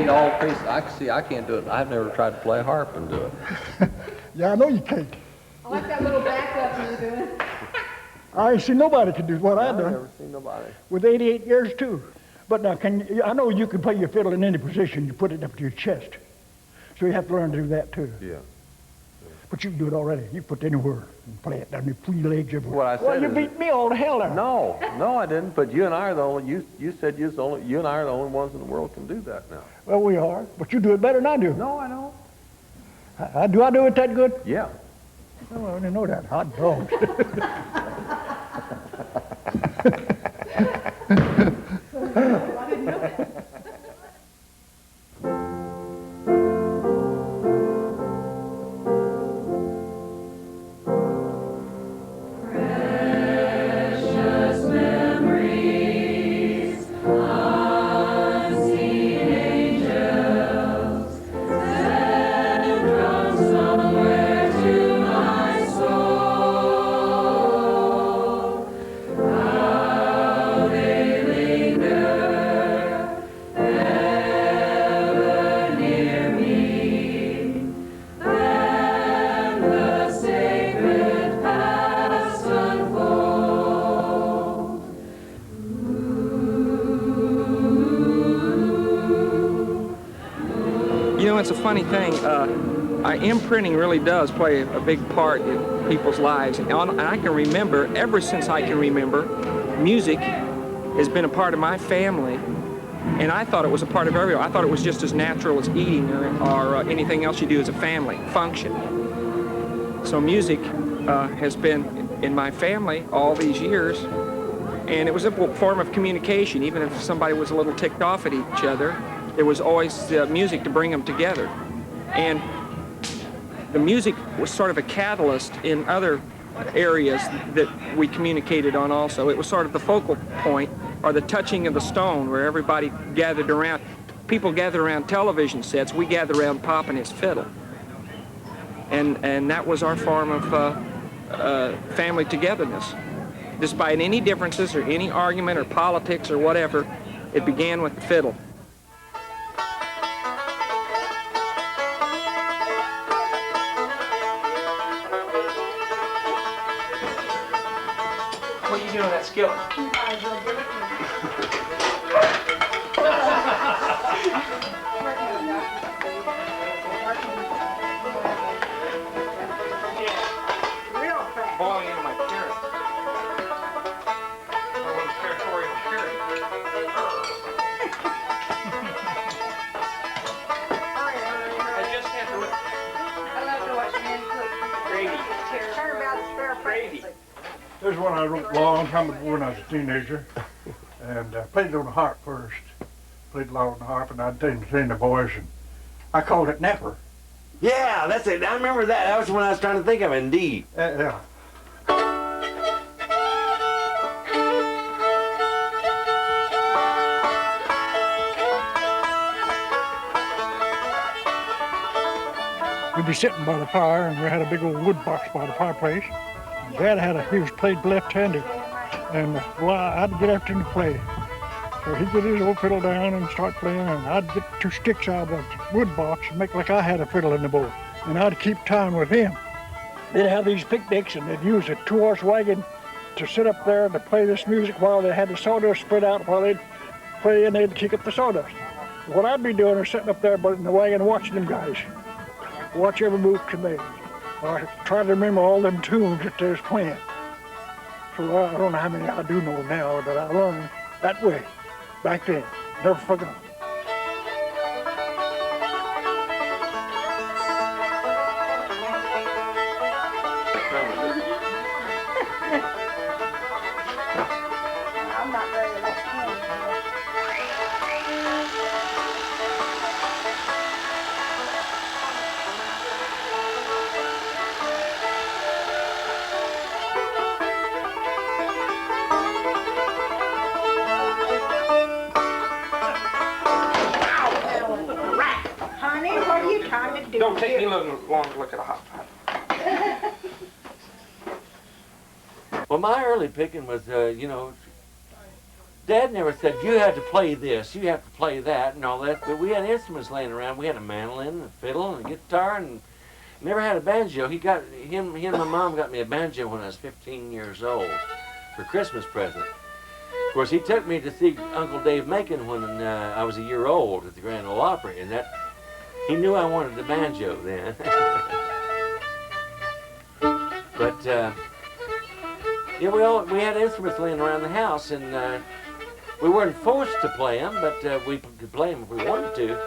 need all pieces. I can't do it. I've never tried to play harp and do it. Yeah, I know you can't. I like that little backup you're doing. I ain't seen nobody can do what I've done. I've never seen nobody. With 88 years, too. But now, I know you can play your fiddle in any position. You put it up to your chest. So you have to learn to do that, too. Yeah. But you can do it already. You put it anywhere and play it down your free legs everywhere. What I said well, you beat me all to hell there. No, I didn't. But you and I are the only. You said you and I are the only ones in the world can do that now. Well, we are. But you do it better than I do. No, I don't. Do I do it that good? Yeah. Oh, I didn't know that. Hot dogs. I didn't know that. It's a funny thing. Imprinting really does play a big part in people's lives. And I can remember, ever since I can remember, music has been a part of my family. And I thought it was a part of everyone. I thought it was just as natural as eating or anything else you do as a family function. So music has been in my family all these years. And it was a form of communication. Even if somebody was a little ticked off at each other, there was always music to bring them together. And the music was sort of a catalyst in other areas that we communicated on also. It was sort of the focal point, or the touching of the stone, where everybody gathered around. People gathered around television sets. We gathered around Pop and his fiddle. And that was our form of family togetherness. Despite any differences or any argument or politics or whatever, it began with the fiddle. What are you doing that skillet? Real fast. Blowing into my parents. I want territorial purity. I just had to look. I love to watch men cook. Gravy. Turn about the spare Gravy. pregnancy. There's one I wrote a long time ago when I was a teenager, and played it on the harp first. Played a lot on the harp, and I'd train the boys, and I called it Napper. Yeah, that's it. I remember that. That was the one I was trying to think of, indeed. Yeah. We'd be sitting by the fire, and we had a big old wood box by the fireplace. Dad he was played left-handed, and well, I'd get after him to play. So he'd get his old fiddle down and start playing, and I'd get 2 sticks out of the wood box and make like I had a fiddle in the bowl, and I'd keep time with him. They'd have these picnics, and they'd use a 2-horse wagon to sit up there and to play this music while they had the sawdust spread out while they'd play, and they'd kick up the sawdust. What I'd be doing is sitting up there in the wagon watching them guys, watch every move they made. I try to remember all them tunes that they was playing. So I don't know how many I do know now that I learned that way, back then. Never forgot. I'm not very left-handed. Honey, what are you trying to do? Don't take me long to look at a hot pot. Well, my early picking was, Dad never said, you have to play this, you have to play that, and all that. But we had instruments laying around. We had a mandolin, a fiddle, and a guitar, and never had a banjo. He and my mom got me a banjo when I was 15 years old for Christmas present. Of course, he took me to see Uncle Dave Macon when I was a year old at the Grand Ole Opry, and he knew I wanted the banjo then. But yeah, we had instruments laying around the house, and we weren't forced to play them, but we could play them if we wanted to.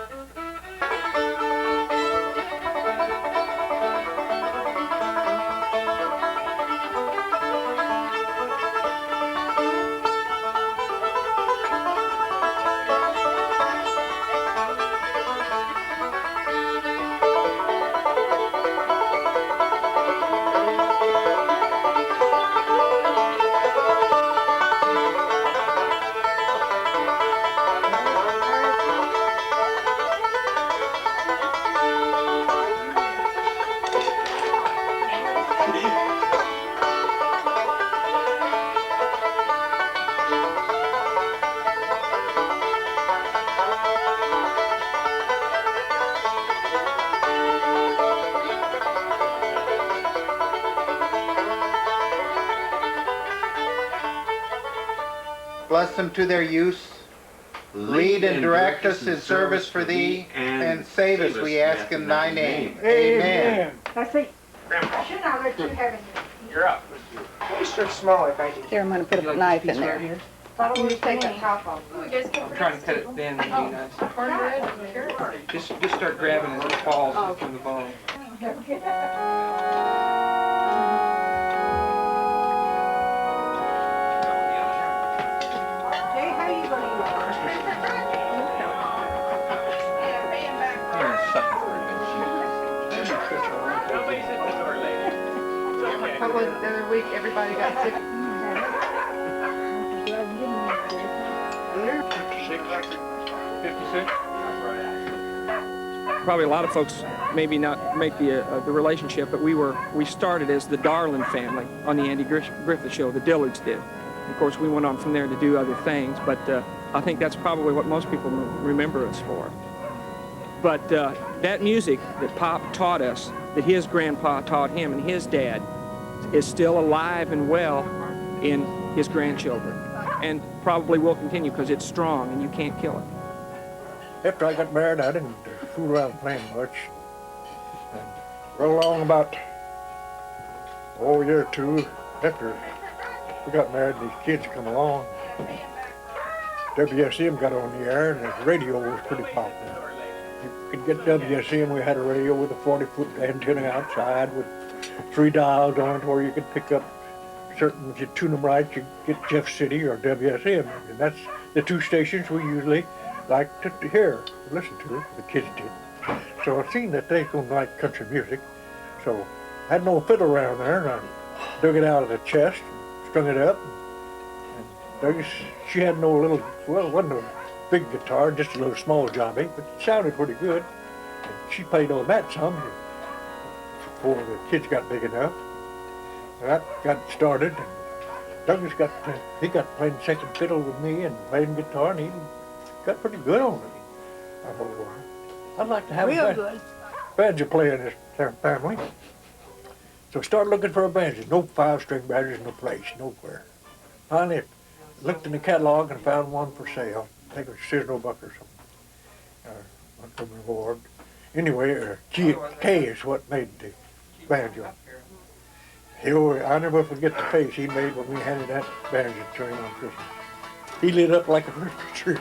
Bless them to their use. Lead and direct us in service for thee, and save us, we ask in thy name. Amen. Let's see. I should not let you have it. You're up. Extra smaller, thank you. Here, I'm gonna put a knife in there. I don't want to take the top off. I'm trying to cut it thin and be nice. Just start grabbing as it falls from the bone. Jay, how you going to What was the other week, everybody got sick? Probably a lot of folks maybe not make the relationship, but we started as the Darlin family on the Andy Griffith Show. The Dillards did. Of course, we went on from there to do other things, but I think that's probably what most people remember us for. But that music that Pop taught us, that his grandpa taught him and his dad, is still alive and well in his grandchildren, and probably will continue because it's strong and you can't kill it. After I got married, I didn't fool around playing much. And right along about a year or two after we got married, these kids come along. WSM got on the air, and the radio was pretty popular. You could get WSM. We had a radio with a 40-foot antenna outside with 3 dials on it, where you could pick up certain, if you tune them right, you get Jeff City or WSM. And that's the 2 stations we usually like to hear, listen to, the kids did. So I seen that they gonna like country music. So I had no fiddle around there, and I dug it out of the chest, strung it up, and she had no little, well, it wasn't a big guitar, just a little small jobby, but it sounded pretty good. And she played on that some before the kids got big enough. And that got started. And Douglas he got playing second fiddle with me and playing guitar, and he got pretty good on it. I thought, well, I'd like to have a banjo player in this family. So I started looking for a banjo. No 5-string banjos, no place, nowhere. Finally, looked in the catalog and found one for sale. I think it was Cisno Buck or something. Montgomery Ward. Anyway, K is what made the banjo. I'll never forget the face he made when we handed that banjo to him on Christmas. He lit up like a Christmas tree.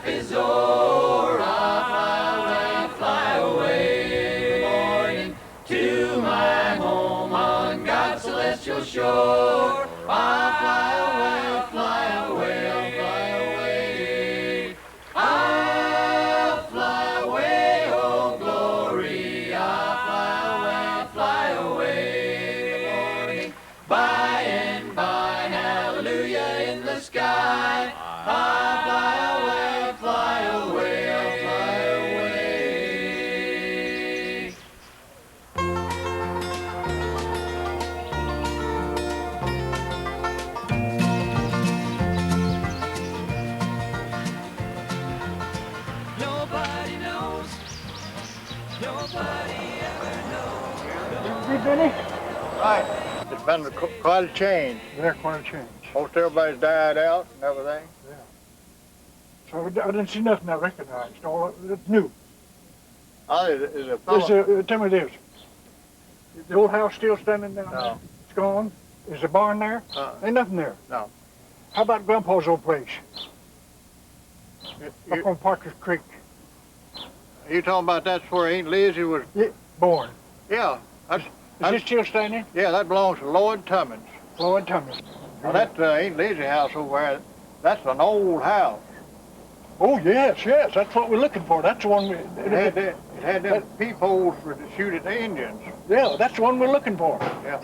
life is o'er, I'll fly away, morning, to my home on God's celestial shore. I'll fly away, fly away, I'll fly away. I'll fly away, oh glory, I'll fly away. By and by, hallelujah in the sky. I'll fly away, fly away, I'll fly away. Nobody knows. Nobody ever knows. You Benny? Right. It's been quite a change. Yeah, quite a change. Most everybody's died out and everything. So I didn't see nothing I recognized. All it's new. Oh, is a fellow? Tell me this. Is the old house still standing down there? No. It's gone. Is the barn there? Ain't nothing there. No. How about Grandpa's old place? Up on Parker's Creek. You talking about that's where Aunt Lizzie was? Born. Yeah. Is it still standing? Yeah, that belongs to Lloyd Tummins. Lloyd Tummins. Now that Aunt Lizzie house over there, that's an old house. Oh, yes. That's what we're looking for. That's the one we... It had them peepholes to shoot at the Indians. Yeah, that's the one we're looking for. Yeah.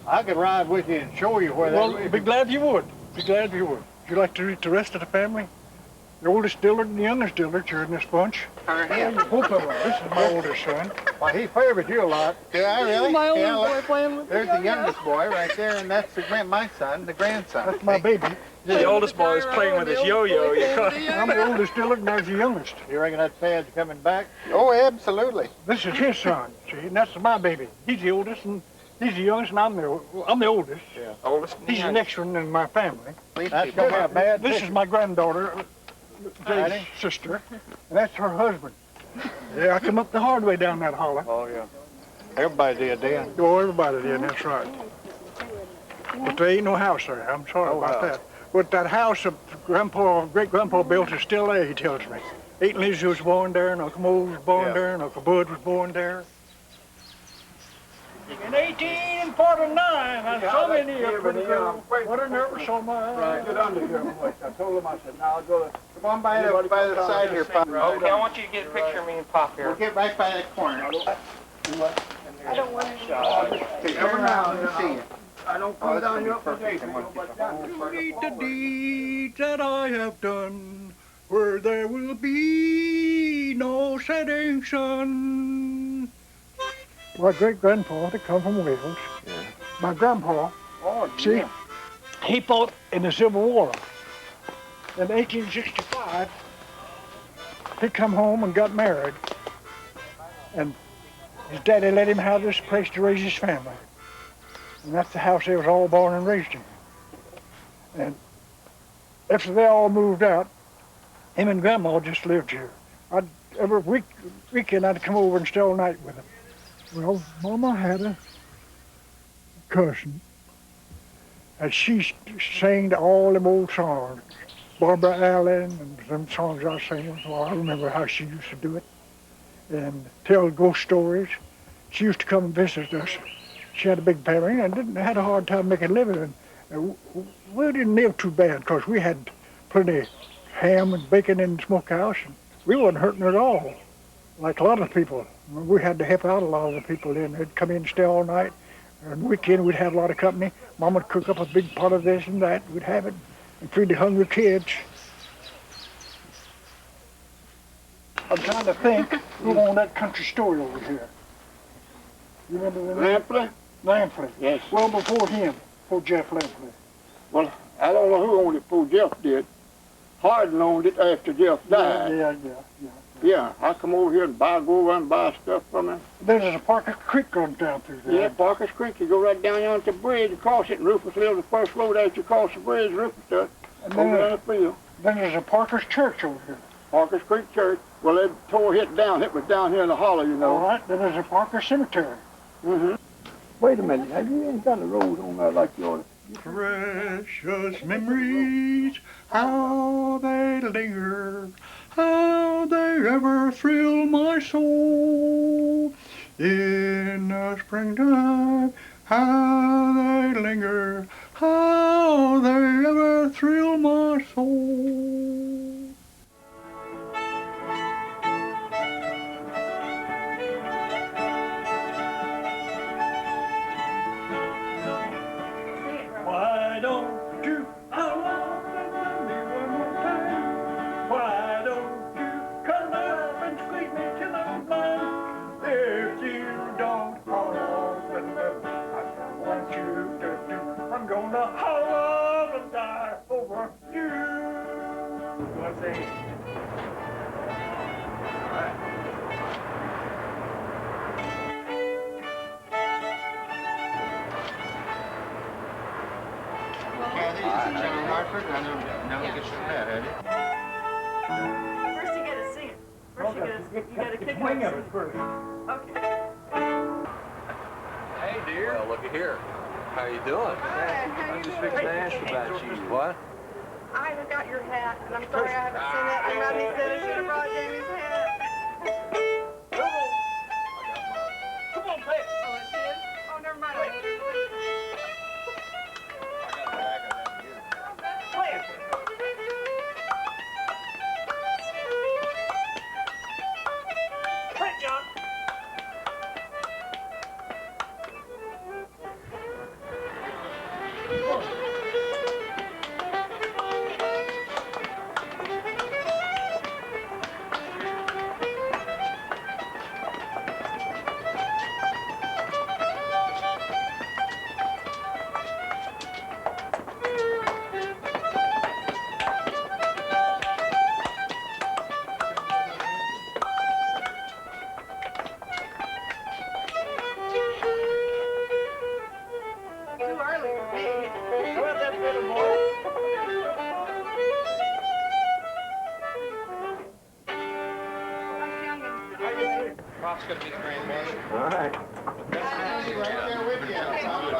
I could ride with you and show you where that Well, be glad you would. Be glad you would. Would you like to meet the rest of the family? The oldest Dillard and the youngest Dillard are in this bunch. Yeah. Both of them. This is my oldest son. Well, he favored you a lot. Yeah, really? My yeah, oldest boy playing with there's the youngest boy right there, and that's my son, the grandson. That's my baby. The oldest boy is playing with his yo-yo. I'm the oldest Dillard and there's the youngest. You reckon that fad's coming back? Oh, absolutely. This is his son, see, and that's my baby. He's the oldest, and he's the youngest, and I'm the oldest. Yeah. Oldest. He's the next one in my family. That's gonna be a bad This is my granddaughter, Jay's Ready? sister, and that's her husband. Yeah, I come up the hard way down that holler. Oh, yeah. Everybody did then. Oh, everybody did, that's right. But there ain't no house there. I'm sorry about that. But that house that great-grandpa built is still there, he tells me. Aunt Lizzie was born there, and Uncle Mose was born there, and Uncle Bud was born there. In 1849, I saw many a pretty girl. What a nervous soul my Right, get under here, boy. I told him, I said, now I'll go to... Come on by the side here, Pop. Okay, I want you to get a picture of me and Pop here. We'll get right by that corner. I don't want to. Turn around and see you. I don't come down here for days. Read the deeds that I have done, where there will be no setting sun. My great-grandpa that come from Wales, my grandpa, see, he fought in the Civil War. In 1865, he come home and got married, and his daddy let him have this place to raise his family. And that's the house they was all born and raised in. And after they all moved out, him and Grandma just lived here. Every weekend I'd come over and stay all night with them. Well, Mama had a cousin, and she sang all them old songs. Barbara Allen and them songs I sang. Well, I remember how she used to do it. And tell ghost stories. She used to come and visit us. She had a big family and had a hard time making a living. And we didn't live too bad because we had plenty of ham and bacon in the smokehouse. And we wasn't hurting at all, like a lot of people. We had to help out a lot of the people in. They'd come in and stay all night. And weekend we'd have a lot of company. Mom would cook up a big pot of this and that. We'd have it and feed the hungry kids. I'm trying to think who owned that country store over here. You remember the name? Lampley? Lampley. Yes. Well, before him, before Jeff Lampley. Well, I don't know who owned it before Jeff did. Hardin owned it after Jeff died. Yeah. Yeah, I come over here and go over and buy stuff from him. There's a Parker Creek runs down through there. Yeah, Parker's Creek. You go right down there onto the bridge, across it, and Rufus lives the first road after you cross the bridge, Rufus does. And Over down the field. Then there's a Parker's Church over here. Parker's Creek Church. Well, they tore it down. It was down here in the hollow, you know. All right, then there's a Parker Cemetery. Mm-hmm. Wait a minute. Have you ain't got the road on there like you ought to? Precious memories, how they linger, how they ever thrill my soul. In the springtime, how they linger, how they ever thrill my soul. Why don't you come up and love me one more time? Why don't you come up and squeeze me till I'm blind? If you don't haul off and love me, I don't want you to do. I'm gonna haul off and die over you. What's that? Kathy, this is John Hartford. I know you get your hat, Eddie. First you gotta sing it. First you gotta kick it up. first. Okay. Hey, dear. Well, looky here. How you doing? Hi, how I'm you just doing? fixing to ask about you. What? I got your hat, and I'm sorry I haven't seen it. And Rodney said I should have brought Jamie's hat. Come on, Pat. Oh, it's his? Oh, never mind. Too early for me. How about that bit of more? Prop's gonna be the grand marshal. All right. Right there with you. I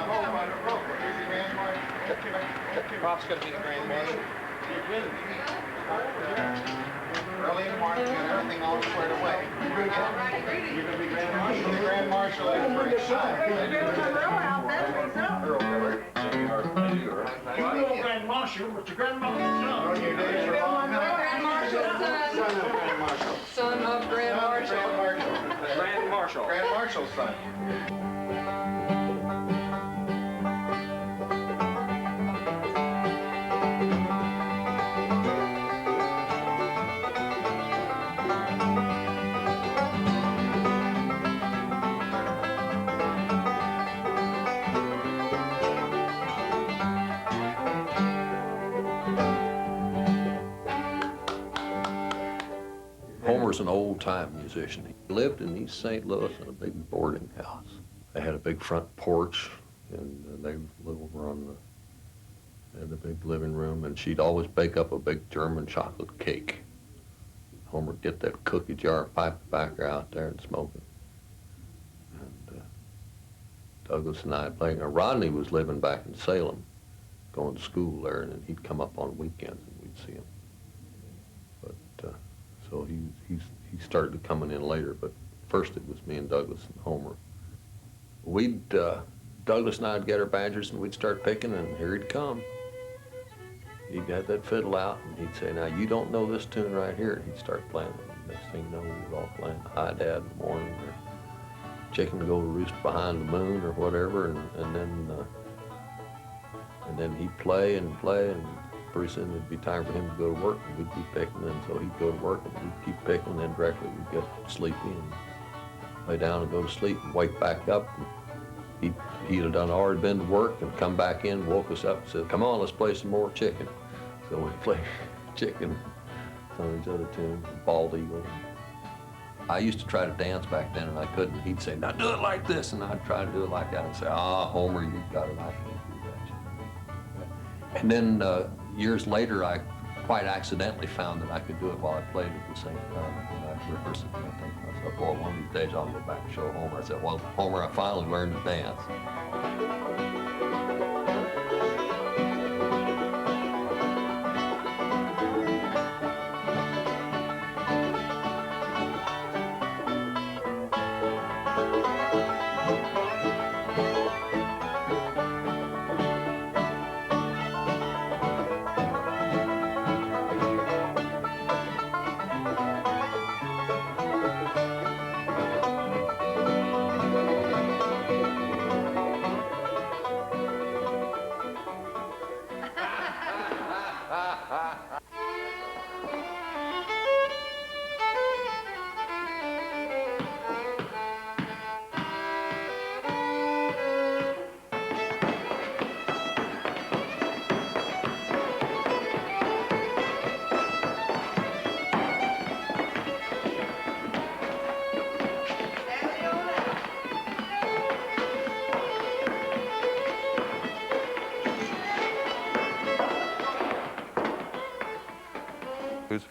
hope I broke it. Here's the Grand Marshal. Prop's gonna be the grand marshal. Early in March, get everything all squared away. You're gonna be Grand Marshal. The Grand Marshal is for his son. You know Grand Marshal, but your grandmother's son. Your days are long now. Grand Marshal's son. Son of Grand Marshal. Son of Grand Marshal. Grand marshal. Grand Marshal's son. Homer's an old-time musician. He lived in East St. Louis in a big boarding house. They had a big front porch, and they lived over on in the big living room, and she'd always bake up a big German chocolate cake. Homer'd get that cookie jar, pipe tobacco out there and smoke it. And Douglas and I playing. Rodney was living back in Salem, going to school there, and then he'd come up on weekends and we'd see him. But so he started coming in later, but first it was me and Douglas and Homer. Douglas and I'd get our banjos and we'd start picking, and here he'd come. He'd have that fiddle out, and he'd say, "Now, you don't know this tune right here." And he'd start playing it. And next thing you know, we were all playing Hi Dad in the morning, or Chicken to Go to Roost Behind the Moon, or whatever, and then he'd play, and pretty soon it'd be time for him to go to work, and we'd be picking, and so he'd go to work, and we'd keep picking, and then directly we'd get sleepy and lay down and go to sleep and wake back up. And he'd have already been to work and come back in, woke us up and said, "Come on, let's play some more chicken." So we played chicken, some of these other tunes, Bald Eagle. I used to try to dance back then, and I couldn't. He'd say, "Now do it like this," and I'd try to do it like that and say, "Ah, Homer, you've got it, I can't do that." And then years later, I quite accidentally found that I could do it while I played at the same time. And I rehearsed it, and I think to myself, "Well, one of these days I'll go back and show Homer." I said, "Well, Homer, I finally learned to dance."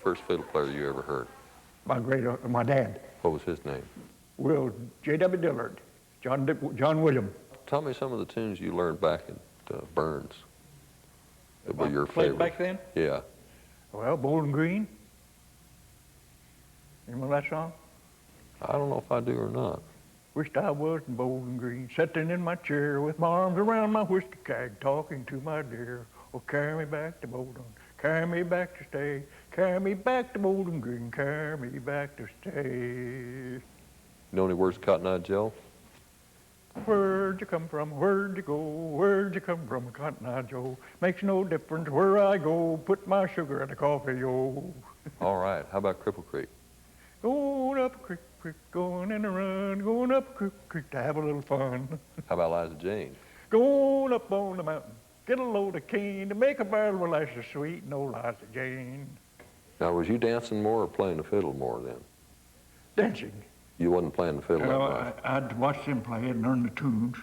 first fiddle player you ever heard? My dad, What was his name? Will J.W. Dillard, John William. Tell me some of the tunes you learned back at Burns that were your Played favorite. back then? Yeah. Well, Bowling Green. You remember that song? I don't know if I do or not. Wished I was in Bowling Green, sitting in my chair with my arms around my whiskey keg, talking to my dear. Oh, carry me back to Bowling, carry me back to stay, carry me back to Bowling Green, carry me back to stay. Know any words of Cotton Eye Joe? Where'd you come from? Where'd you go? Where'd you come from, Cotton Eye Joe? Makes no difference where I go. Put my sugar in the coffee, yo. All right. How about Cripple Creek? Going up a creek, going in a run, going up a creek to have a little fun. How about Liza Jane? Going up on the mountain, get a load of cane to make a barrel of molasses sweet, and old Liza Jane. Now, was you dancing more or playing the fiddle more then? Dancing. You wasn't playing the fiddle that much. I'd watch them play and learn the tunes.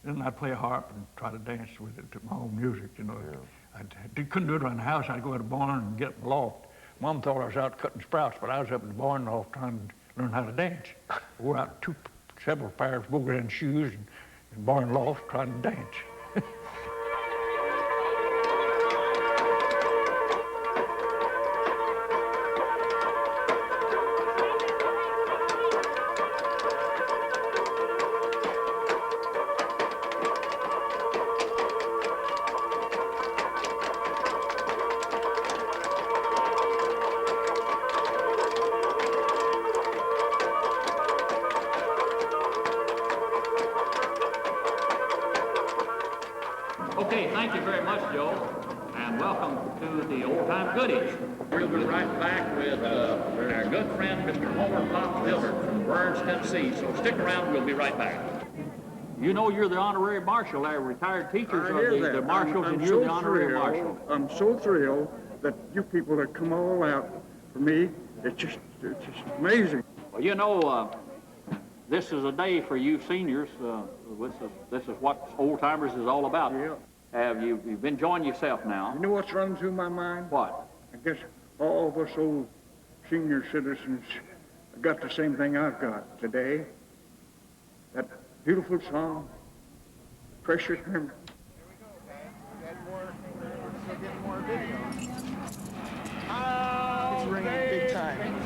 Then I'd play a harp and try to dance with it to my own music, you know. Yeah. I couldn't do it around the house. I'd go to the barn and get in the loft. Mom thought I was out cutting sprouts, but I was up in the barn loft trying to learn how to dance. I wore out several pairs of booger and shoes and barn loft trying to dance. Okay, thank you very much, Joe, and welcome to the Old Time Goodies. We'll be right back with our good friend, Mr. Homer Pop Dillard from Burns, Tennessee, so stick around, we'll be right back. You know you're the honorary marshal there, retired teachers are the marshals, and you're the honorary marshal. I'm so thrilled that you people have come all out for me. It's just amazing. Well, you know, this is a day for you seniors. This is what old timers is all about. Yeah. You've been enjoying yourself now? You know what's running through my mind? What? I guess all of us old senior citizens got the same thing I've got today. That beautiful song, precious memory. It's ringing big time.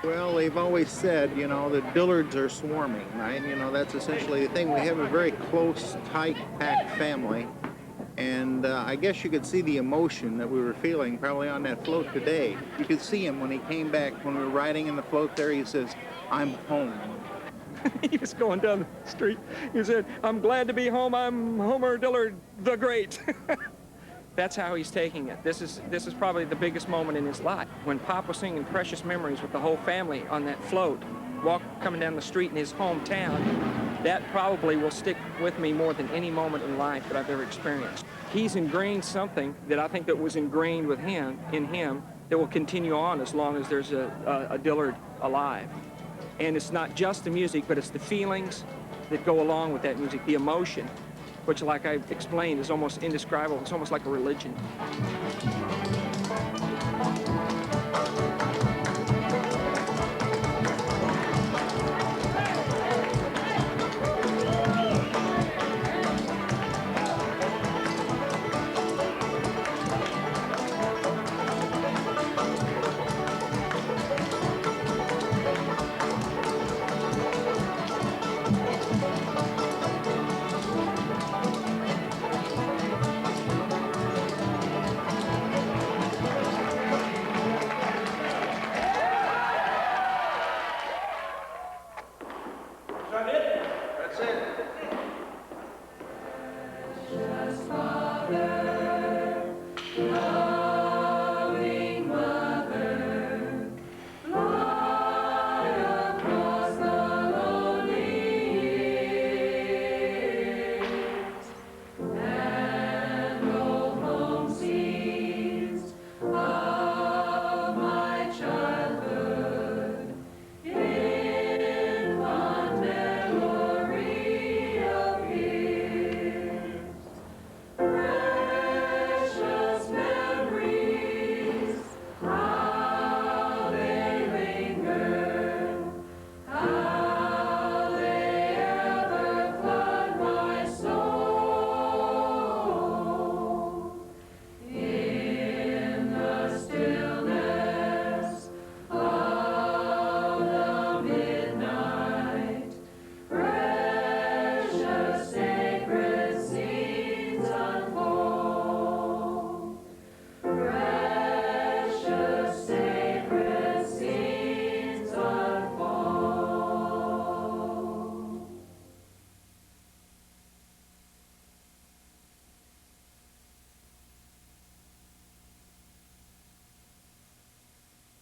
Well, they've always said, you know, that Dillards are swarming, right? You know, that's essentially the thing. We have a very close, tight, packed family. And I guess you could see the emotion that we were feeling probably on that float today. You could see him when he came back, when we were riding in the float there, he says, "I'm home." He was going down the street. He said, "I'm glad to be home. I'm Homer Dillard the Great." That's how he's taking it. This is probably the biggest moment in his life. When Pop was singing Precious Memories with the whole family on that float, coming down the street in his hometown, that probably will stick with me more than any moment in life that I've ever experienced. He's ingrained something that I think that was ingrained in him that will continue on as long as there's a Dillard alive. And it's not just the music, but it's the feelings that go along with that music, the emotion, which, like I've explained, is almost indescribable. It's almost like a religion.